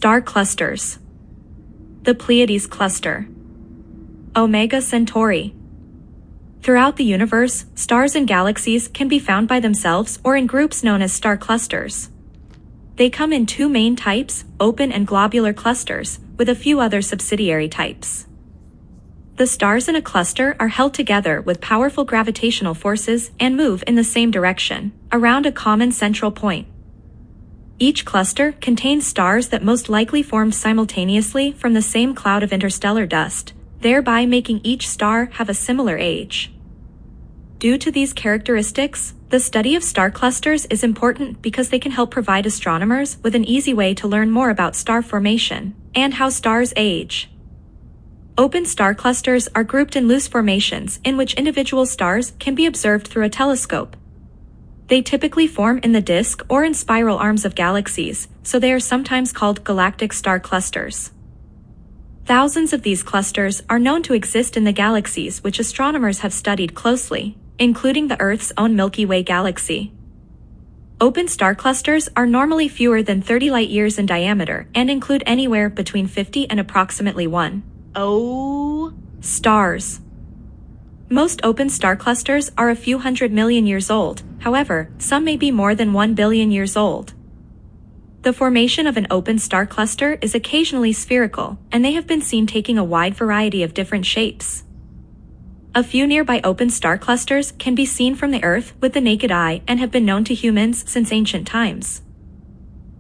Star clusters. The Pleiades cluster. Omega Centauri. Throughout the universe, stars and galaxies can be found by themselves or in groups known as star clusters. They come in two main types, open and globular clusters, with a few other subsidiary types. The stars in a cluster are held together with powerful gravitational forces and move in the same direction, around a common central point. Each cluster contains stars that most likely formed simultaneously from the same cloud of interstellar dust, thereby making each star have a similar age. Due to these characteristics, the study of star clusters is important because they can help provide astronomers with an easy way to learn more about star formation and how stars age. Open star clusters are grouped in loose formations in which individual stars can be observed through a telescope. They typically form in the disk or in spiral arms of galaxies, so they are sometimes called galactic star clusters. Thousands of these clusters are known to exist in the galaxies which astronomers have studied closely, including the Earth's own Milky Way galaxy. Open star clusters are normally fewer than 30 light-years in diameter and include anywhere between 50 and approximately 1 stars. Most open star clusters are a few 100 million years old, however, some may be more than 1 billion years old. The formation of an open star cluster is occasionally spherical, and they have been seen taking a wide variety of different shapes. A few nearby open star clusters can be seen from the Earth with the naked eye and have been known to humans since ancient times.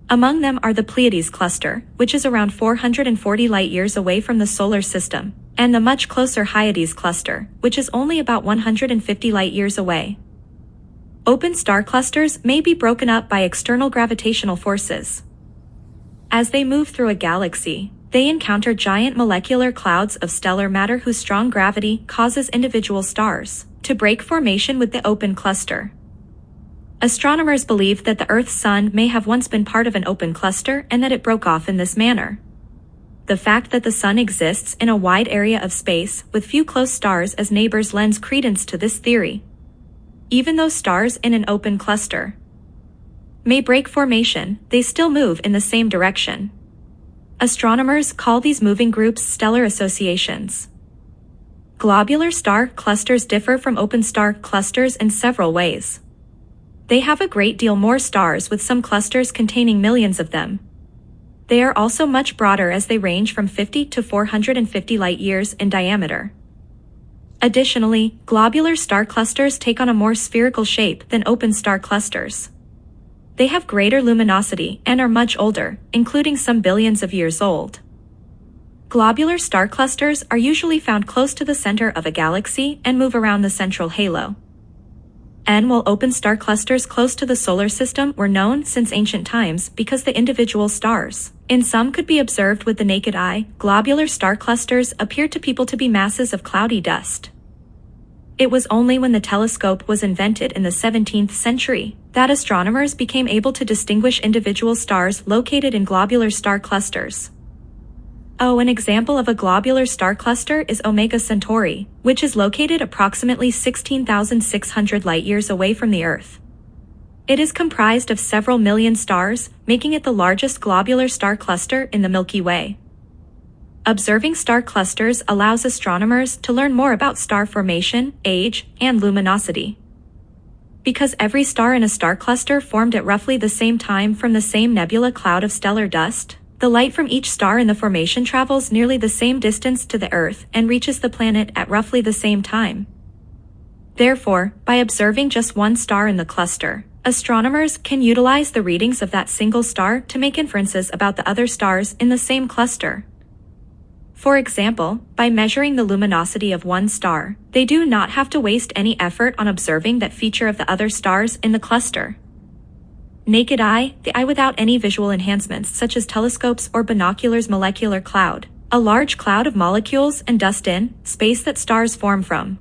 Among them are the Pleiades cluster, which is around 440 light-years away from the solar system, and the much closer Hyades cluster, which is only about 150 light-years away. Open star clusters may be broken up by external gravitational forces. As they move through a galaxy, they encounter giant molecular clouds of stellar matter whose strong gravity causes individual stars to break formation with the open cluster. Astronomers believe that the Earth's sun may have once been part of an open cluster and that it broke off in this manner. The fact that the sun exists in a wide area of space with few close stars as neighbors lends credence to this theory. Even though stars in an open cluster may break formation, they still move in the same direction. Astronomers call these moving groups stellar associations. Globular star clusters differ from open star clusters in several ways. They have a great deal more stars, with some clusters containing millions of them. They are also much broader as they range from 50 to 450 light-years in diameter. Additionally, globular star clusters take on a more spherical shape than open star clusters. They have greater luminosity and are much older, including some billions of years old. Globular star clusters are usually found close to the center of a galaxy and move around the central halo. While open star clusters close to the solar system were known since ancient times because the individual stars in some could be observed with the naked eye, globular star clusters appeared to people to be masses of cloudy dust. It was only when the telescope was invented in the 17th century that astronomers became able to distinguish individual stars located in globular star clusters. An example of a globular star cluster is Omega Centauri, which is located approximately 16,600 light-years away from the Earth. It is comprised of several million stars, making it the largest globular star cluster in the Milky Way. Observing star clusters allows astronomers to learn more about star formation, age, and luminosity. Because every star in a star cluster formed at roughly the same time from the same nebula cloud of stellar dust, the light from each star in the formation travels nearly the same distance to the Earth and reaches the planet at roughly the same time. Therefore, by observing just one star in the cluster, astronomers can utilize the readings of that single star to make inferences about the other stars in the same cluster. For example, by measuring the luminosity of one star, they do not have to waste any effort on observing that feature of the other stars in the cluster. Naked eye, the eye without any visual enhancements such as telescopes or binoculars. Molecular cloud, a large cloud of molecules and dust in space that stars form from.